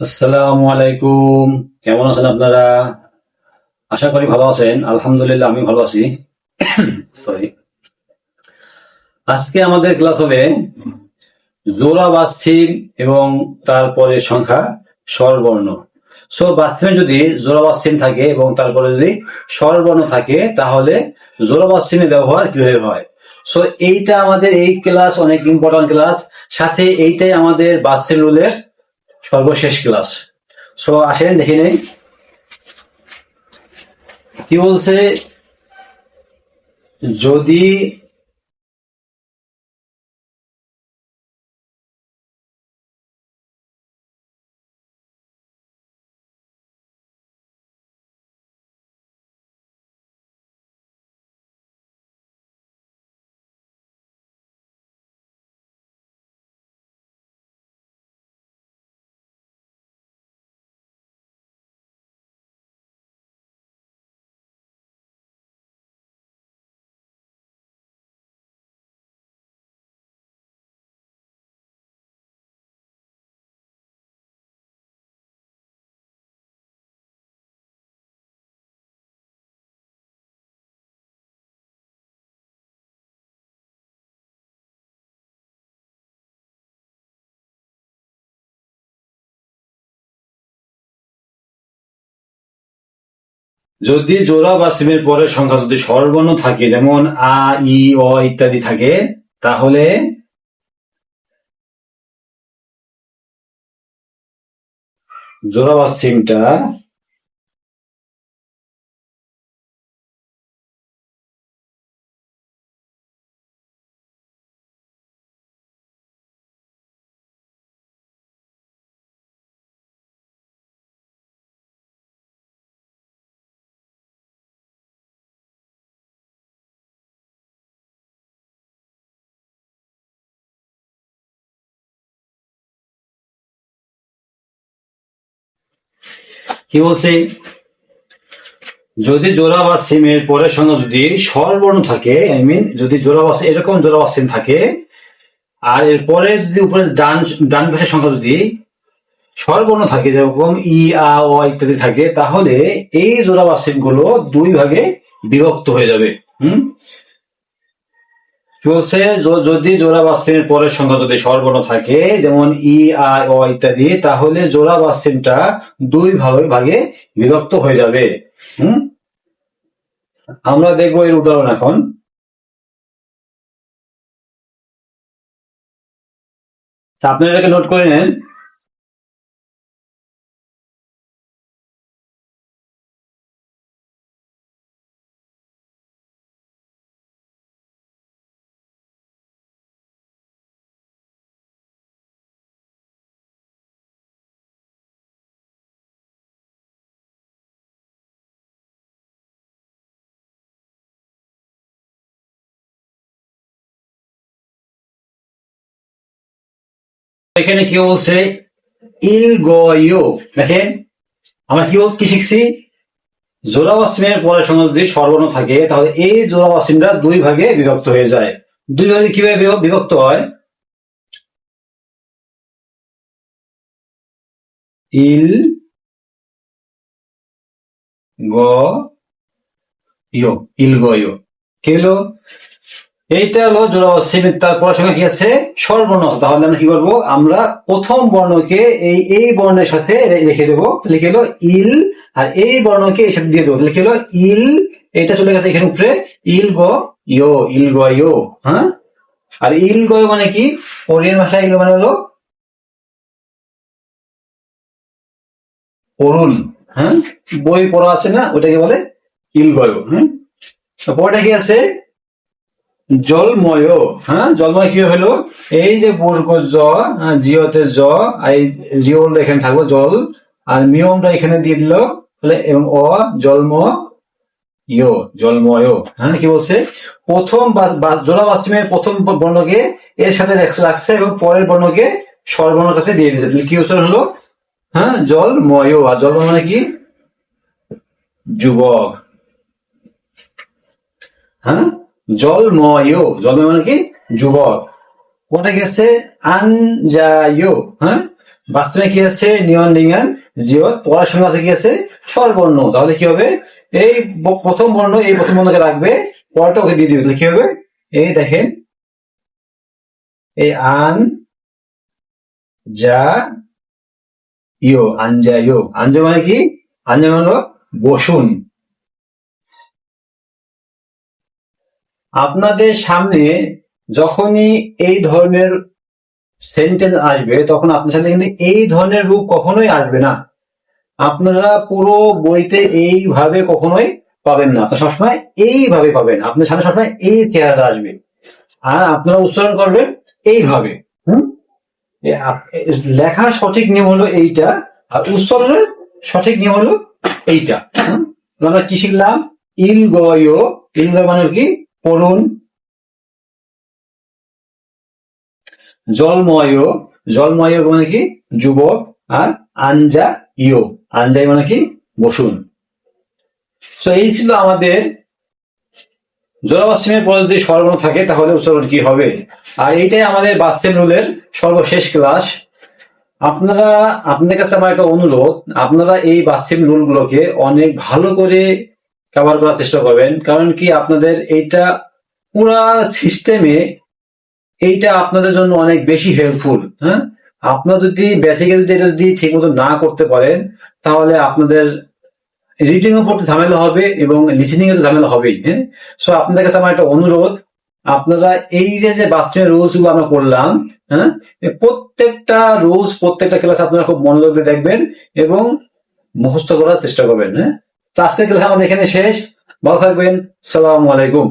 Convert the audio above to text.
আসসালামু আলাইকুম। কেমন আছেন আপনারা? আশা করি ভালো আছেন। আলহামদুলিল্লাহ আমি ভালো আছি। সরি। আজকে আমাদের ক্লাস হবে জোড়া বাচ্ছিম এবং তারপরে সংখ্যা স্বরবর্ণ। সো বাচ্ছিমে যদি জোড়া বাচ্ছিম থাকে এবং তারপরে যদি স্বরবর্ণ থাকে তাহলে জোড়া বাচ্ছিমের ব্যবহার কিভাবে হয়। সো এইটা আমাদের এই ক্লাস অনেক ইম্পর্টেন্ট ক্লাস, সাথে এইটাই আমাদের বাচ্ছিম রুলের সর্বশেষ ক্লাস। সো আসেন দেখে নেই কি বলছে। যদি যদি জোড়া বা সিমের পরের সংখ্যা যদি স্বরবর্ণ থাকে, যেমন আ, ই, অ ইত্যাদি থাকে, তাহলে জোড়া বা সিমটা কি বলছে, যদি জোড়া বা সিমের পরের সংখ্যা যদি স্বরবর্ণ থাকে, আই মিন যদি জোড়া বা এরকম জোড়া বা সিম থাকে, আর এর পরে যদি উপরে ডান ডান পাশের সংখ্যা যদি স্বরবর্ণ থাকে, যেরকম ই, আ, অ ইত্যাদি থাকে, তাহলে এই জোড়া বা সিম গুলো দুই ভাগে বিভক্ত হয়ে যাবে। হুম বলছে যদি জোড়া বাচ্চিমের পরের সংখ্যা যদি স্বরবর্ণ থাকে, যেমন ই, আ, অ ইত্যাদি, তাহলে জোড়া বাচ্চিমটা দুই ভাগে বিভক্ত হয়ে যাবে। হুম আমরা দেখবো এর উদাহরণ এখন। আপনারা এটাকে নোট করে নেন। এখানে কি বলছে, ইল গয়ো। দেখেন আমরা কি শিখছি, জোড়া বাচ্চিমের পরের সংখ্যা যদি স্বরবর্ণ থাকে, তাহলে এই জোড়া বাচ্চিমটা দুই ভাগে বিভক্ত হয়ে যায়। দুই ভাগে কিভাবে বিভক্ত হয়, ইল গ ইয়, ইল গয়ো। কি হলো, এইটা হলো জোড়া অসীম, তার পরের সঙ্গে কি আছে, স্বরবর্ণ আছে। তাহলে আমরা কি করবো, আমরা প্রথম বর্ণকে এই বর্ণের সাথে লিখে দেবো। লিখে এলো ইল, আর এই বর্ণকে এর সাথে দিয়ে দেবো। লিখে এলো ইল, এটা চলে গেছে এখানে উপরে, ইল গ ইয়, ইল গ ইয়। হ্যাঁ, আর ইল গ মানে কি, কোরিয়ান ভাষায় ইল মানে হলো অরুণ। হ্যাঁ, বই পড়া আছে না, ওটাকে বলে ইল গয়। হ্যাঁ, পরটা কি আছে, জলময়। হ্যাঁ, জলময় কি হলো, এই যে বর্গ জ, জিওতে জ, আর রিওল এখানে থাকলো জল, আর মিয়মটা এখানে দিয়ে দিল, তাহলে এবং অ, জলম ইয়, জলময়। হ্যাঁ, কি বলছে, প্রথম জোড়া বাস্তিমের প্রথম বর্ণকে এর সাথে রাখছে এবং পরের বর্ণকে স্বরবর্ণের কাছে দিয়ে দিয়েছে। তাহলে কি উচ্চারণ হলো, হ্যাঁ, জলময়। আর জলময় মানে কি, যুবক। হ্যাঁ, জলময়, জলময় মানে কি, যুবক। কোনটা গেছে, আনজায়ু। হ্যাঁ, বাস্তবে কি আছে নিয়ন ডিঙ্গান জিও, পরের সঙ্গে আছে কি আছে স্বরবর্ণ। তাহলে কি হবে এই প্রথম বর্ণ এই প্রথম বর্ণকে রাখবে, পরটা ওকে দিয়ে দিবে। তাহলে কি হবে এই দেখেন এই আন যা ইয়ো, আনজা ইয়ো, আনজা মানে কি, আনজা মানে হলো বসুন। আপনাদের সামনে যখনই এই ধরনের সেন্টেন্স আসবে তখন আপনার সামনে কিন্তু এই ধরনের রূপ কখনোই আসবে না। আপনারা পুরো বইতে এইভাবে কখনোই পাবেন না, আপনারা সবসময় এইভাবে পাবেন, আপনার সামনে সবসময় এই চেহারাটা আসবে আর আপনারা উচ্চারণ করবেন এইভাবে। হুম, লেখার সঠিক নিয়ম হলো এইটা, আর উচ্চারণের সঠিক নিয়ম হলো এইটা। আমরা কি শিখলাম, ইল গয়, ইল গয় মানে কি পড়ুন, জলময়, জলময় মানে কি যুবক, আর আনজা ইয়ো, আনজাই মানে কি বসুন। তো এই ছিল আমাদের জোড়াবাচ্যমের পরে যদি স্বরবর্ণ থাকে তাহলে উচ্চারণ কি হবে। আর এইটাই আমাদের বাচ্চেম রুলের সর্বশেষ ক্লাস। আপনাদের কাছে আমার একটা অনুরোধ, আপনারা এই বাচ্চেম রুল গুলোকে অনেক ভালো করে কভার করার চেষ্টা করবেন, কারণ কি আপনাদের এইটা পুরা সিস্টেমে এইটা আপনাদের জন্য অনেক বেশি হেল্পফুল। হ্যাঁ, আপনারা যদি বেসিক্যালি এটা যদি ঠিক মতো না করতে পারেন তাহলে আপনাদের রিডিং এ পড়তে ঝামেলা হবে এবং লিসেনিং এ তো ঝামেলা হবেই। হ্যাঁ, সো আপনাদের কাছে আমার একটা অনুরোধ, আপনারা এই যে বাথরুমের রুলস গুলো আমরা করলাম, হ্যাঁ, প্রত্যেকটা রুলস প্রত্যেকটা ক্লাস আপনারা খুব মনোযোগ দিয়ে দেখবেন এবং মুখস্থ করার চেষ্টা করবেন। হ্যাঁ, তো আজকের ক্লাস আমাদের এখানে শেষ। ভালো থাকবেন, সালামু আলাইকুম।